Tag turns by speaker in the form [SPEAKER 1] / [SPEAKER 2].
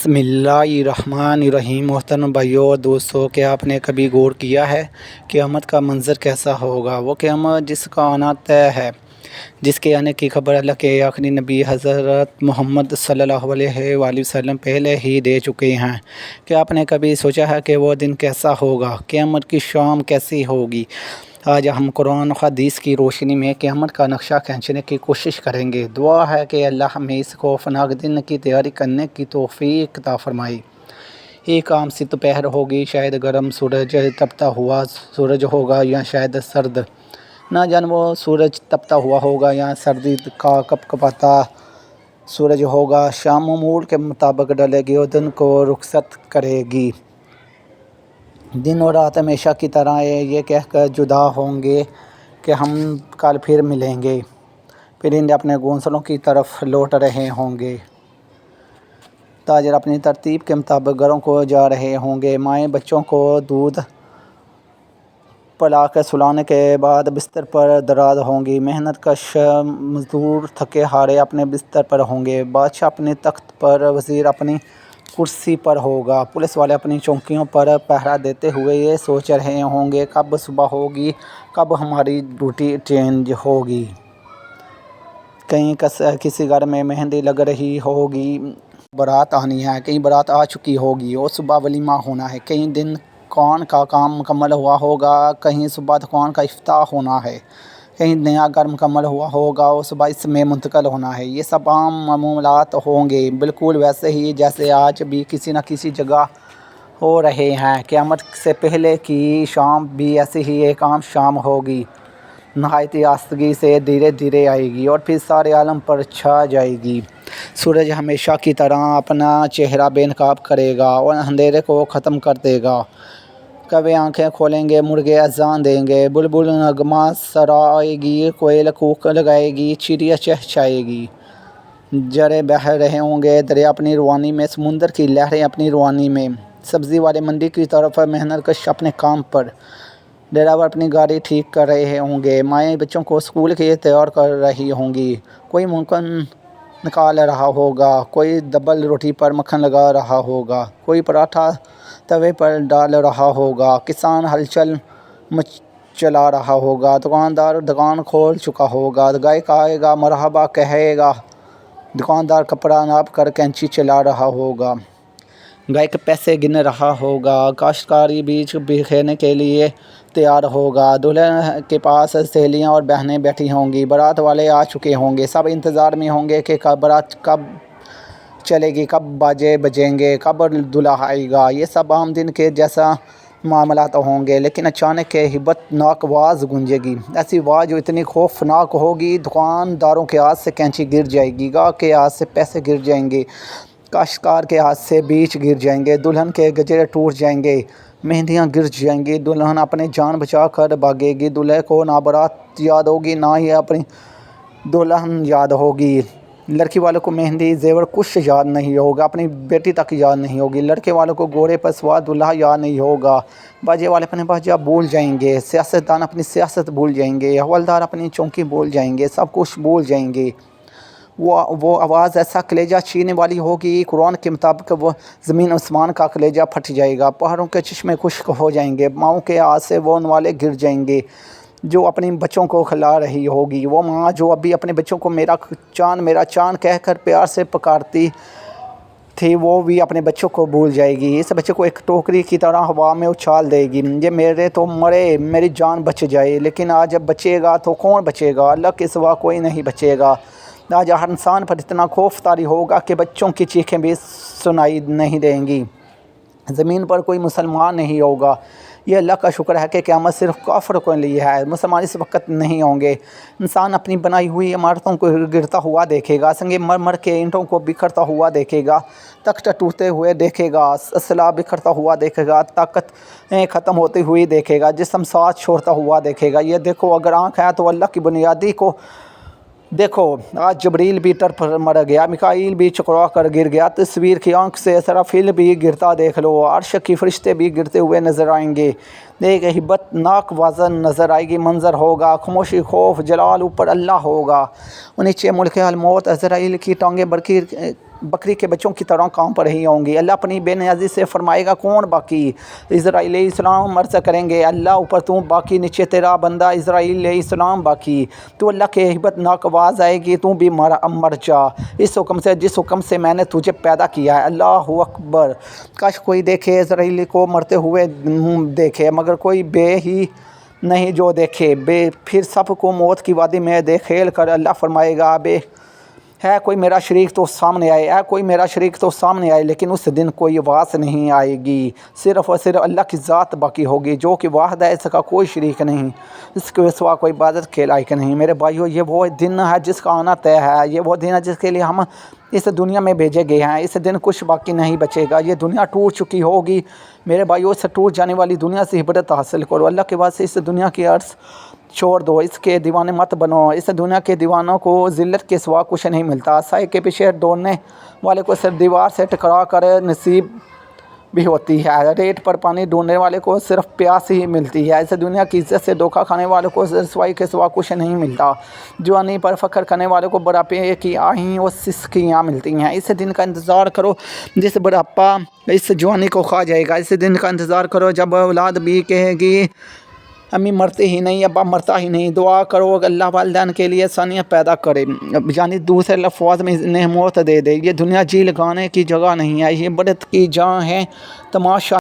[SPEAKER 1] بسم اللہ الرحمن الرحیم۔ محترم بھائیوں اور دوستوں، کیا آپ نے کبھی غور کیا ہے قیامت کا منظر کیسا ہوگا؟ وہ قیامت جس کا آنا طے ہے، جس کے آنے کی خبر اللہ کے آخری نبی حضرت محمد صلی اللہ علیہ وآلہ وسلم پہلے ہی دے چکے ہیں۔ کیا آپ نے کبھی سوچا ہے کہ وہ دن کیسا ہوگا؟ قیامت کی شام کیسی ہوگی؟ آج ہم قرآن و حدیث کی روشنی میں قیامت کا نقشہ کھینچنے کی کوشش کریں گے۔ دعا ہے کہ اللہ ہمیں اس خوفناک دن کی تیاری کرنے کی توفیق عطا فرمائے۔ ایک عام سی دوپہر ہوگی، شاید گرم سورج تپتا ہوا سورج ہوگا یا شاید سرد، نہ جانے وہ سورج تپتا ہوا ہوگا یا سردی کا کپکپاتا سورج ہوگا۔ شام معمول کے مطابق ڈلے گی اور دن کو رخصت کرے گی۔ دن اور رات ہمیشہ کی طرح یہ کہہ کر جدا ہوں گے کہ ہم کل پھر ملیں گے۔ پرندے اپنے گھونسلوں کی طرف لوٹ رہے ہوں گے، تاجر اپنی ترتیب کے مطابق گھروں کو جا رہے ہوں گے، مائیں بچوں کو دودھ پلا کر سلانے کے بعد بستر پر دراز ہوں گی، محنت کش مزدور تھکے ہارے اپنے بستر پر ہوں گے، بادشاہ اپنے تخت پر، وزیر اپنی کرسی پر ہوگا، پولیس والے اپنی چوکیوں پر پہرا دیتے ہوئے یہ سوچ رہے ہوں گے کب صبح ہوگی، کب ہماری ڈیوٹی چینج ہوگی۔ کہیں کسی گھر میں مہندی لگ رہی ہوگی، بارات آنی ہے، کہیں بارات آ چکی ہوگی اور صبح ولیمہ ہونا ہے، کہیں دکان کا کام مکمل ہوا ہوگا، کہیں صبح دکان کا افتتاح ہونا ہے، کہیں نیا گھر مکمل ہوا ہوگا اور صبح اس میں منتقل ہونا ہے۔ یہ سب عام معمولات ہوں گے، بالکل ویسے ہی جیسے آج بھی کسی نہ کسی جگہ ہو رہے ہیں۔ قیامت سے پہلے کی شام بھی ایسی ہی ایک عام شام ہوگی، نہایت آہستگی سے دھیرے دھیرے آئے گی اور پھر سارے عالم پر چھا جائے گی۔ سورج ہمیشہ کی طرح اپنا چہرہ بے نقاب کرے گا اور اندھیرے کو ختم کر دے گا۔ کوے آنکھیں کھولیں گے، مرغے اذان دیں گے، بلبل نغمہ سرائے گی، کوئل کوک لگائے گی، چڑیا چہچہائے گی، جھرے بہہ رہے ہوں گے دریا اپنی روانی میں، سمندر کی لہریں اپنی روانی میں، سبزی والے منڈی کی طرف، محنت کش اپنے کام پر، ڈرائیور اپنی گاڑی ٹھیک کر رہے ہوں گے، مائیں بچوں کو اسکول کے لیے تیار کر رہی ہوں گی، کوئی مکھن نکال رہا ہوگا، کوئی ڈبل روٹی پر مکھن لگا رہا ہوگا، کوئی پراٹھا توے پر ڈال رہا ہوگا، کسان ہل چل چلا رہا ہوگا، دکاندار دکان کھول چکا ہوگا، گاہک آئے گا مرحبا کہے گا، دکاندار کپڑا ناپ کر کینچی چلا رہا ہوگا، گاہک پیسے گن رہا ہوگا، کاشتکاری بیج بکھیرنے کے لیے تیار ہوگا، دلہن کے پاس سہیلیاں اور بہنیں بیٹھی ہوں گی، بارات والے آ چکے ہوں گے، سب انتظار میں ہوں گے کہ بارات کب چلے گی، کب باجے بجیں گے، کب دلہا آئے گا۔ یہ سب عام دن کے جیسا معاملات ہوں گے، لیکن اچانک ہیبت ناک آواز گونجے گی، ایسی آواز جو اتنی خوفناک ہوگی دکانداروں کے ہاتھ سے کینچی گر جائے گی، گاہک کے ہاتھ سے پیسے گر جائیں گے، کاشتکار کے ہاتھ سے بیج گر جائیں گے، دلہن کے گجرے ٹوٹ جائیں گے، مہندیاں گر جائیں گی، دلہن اپنی جان بچا کر بھاگے گی، دلہے کو نہ بارات یاد ہوگی نہ ہی اپنی دلہن یاد ہوگی، لڑکی والوں کو مہندی زیور کچھ یاد نہیں ہوگا، اپنی بیٹی تک یاد نہیں ہوگی، لڑکے والوں کو گھوڑے پر سوار دلہا یاد نہیں ہوگا، باجے والے اپنے باجا بھول جائیں گے، سیاستدان اپنی سیاست بھول جائیں گے، حوالدار اپنی چوکی بھول جائیں گے، سب کچھ بھول جائیں گے۔ وہ آواز ایسا کلیجہ چیرنے والی ہوگی، قرآن کے مطابق وہ زمین آسمان کا کلیجہ پھٹ جائے گا، پہاڑوں کے چشمے خشک ہو جائیں گے، ماؤں کے ہاتھ سے وہ نوالے گر جائیں گے جو اپنے بچوں کو کھلا رہی ہوگی، وہ ماں جو ابھی اپنے بچوں کو میرا چاند کہہ کر پیار سے پکارتی تھی، وہ بھی اپنے بچوں کو بھول جائے گی، اس بچے کو ایک ٹوکری کی طرح ہوا میں اچھال دے گی، یہ میرے تو مرے میری جان بچ جائے، لیکن آج جب بچے گا تو کون بچے گا؟ اللہ کے سوا کوئی نہیں بچے گا۔ آج ہر انسان پر اتنا خوف طاری ہوگا کہ بچوں کی چیخیں بھی سنائی نہیں دیں گی، زمین پر کوئی مسلمان نہیں ہوگا۔ یہ اللہ کا شکر ہے کہ قیامت صرف کافروں کے لیے ہے، مسلمان اس وقت نہیں ہوں گے۔ انسان اپنی بنائی ہوئی عمارتوں کو گرتا ہوا دیکھے گا، سنگ مرمر کے اینٹوں کو بکھرتا ہوا دیکھے گا، تخت ٹوٹتے ہوئے دیکھے گا، اسلحہ بکھرتا ہوا دیکھے گا، طاقتیں ختم ہوتی ہوئی دیکھے گا، جسم ساتھ چھوڑتا ہوا دیکھے گا۔ یہ دیکھو، اگر آنکھ ہے تو اللہ کی بنیادی کو دیکھو، آج جبریل بھی ٹر پر مر گیا، میکائیل بھی چکرا کر گر گیا، تصویر کی آنکھ سے اسرافیل بھی گرتا دیکھ لو، عرش کی فرشتے بھی گرتے ہوئے نظر آئیں گے، ایک ہیبت ناک وزن نظر آئے گی، منظر ہوگا، خاموشی، خوف، جلال، اوپر اللہ ہوگا، نیچے ملک الموت، عزرائیل کی ٹانگیں برقی بکری کے بچوں کی طرح کانپ رہی ہوں گی۔ اللہ اپنی بے نیازی سے فرمائے گا کون باقی؟ اسرائیل علیہ السلام عرض کریں گے اللہ اوپر تو باقی، نیچے تیرا بندہ اسرائیل علیہ السلام باقی۔ تو اللہ کے ہیبت ناک آواز آئے گی تو بھی مر جا اس حکم سے جس حکم سے میں نے تجھے پیدا کیا ہے۔ اللہ اکبر۔ کاش کوئی دیکھے اسرائیل کو مرتے ہوئے دیکھے، مگر کوئی بے ہی نہیں جو دیکھے بے، پھر سب کو موت کی وادی میں دھکیل کر اللہ فرمائے گا بے ہے کوئی میرا شریک تو سامنے آئے، ہے کوئی میرا شریک تو سامنے آئے، لیکن اس دن کوئی آواز نہیں آئے گی، صرف اور صرف اللہ کی ذات باقی ہوگی جو کہ واحد ہے، اس کا کوئی شریک نہیں، اس کے سوا کوئی عبادت کے لائق نہیں۔ میرے بھائیو، یہ وہ دن ہے جس کا آنا طے ہے، یہ وہ دن ہے جس کے لیے ہم اس دنیا میں بھیجے گئے ہیں۔ اس دن کچھ باقی نہیں بچے گا، یہ دنیا ٹوٹ چکی ہوگی۔ میرے بھائیو، اس ٹوٹ جانے والی دنیا سے عبرت حاصل کرو، اللہ کے واسطے اس دنیا کی عرض چھوڑ دو، اس کے دیوانے مت بنو۔ اس دنیا کے دیوانوں کو ذلت کے سوا کچھ نہیں ملتا، سائے کے پیچھے دوڑنے والے کو صرف دیوار سے ٹکرا کر نصیب بھی ہوتی ہے، ریت پر پانی ڈھونڈنے والے کو صرف پیاس ہی ملتی ہے۔ اس دنیا کی عزت سے دھوکہ کھانے والوں کو رسوائی کے سوا کچھ نہیں ملتا، جوانی پر فخر کرنے والوں کو بڑھاپے کی آہیں اور سسکیاں ملتی ہیں۔ اس دن کا انتظار کرو جس بڑھاپا اس جوانی کو کھا جائے گا، اس دن کا انتظار کرو جب اولاد بھی کہے گی امی مرتے ہی نہیں، ابا مرتا ہی نہیں۔ دعا کرو اللہ والدین کے لیے آسانیاں پیدا کرے، یعنی دوسرے لفظ میں انہیں موت دے دے۔ یہ دنیا جی لگانے کی جگہ نہیں ہے، یہ عبرت کی جگہ ہے، تماشا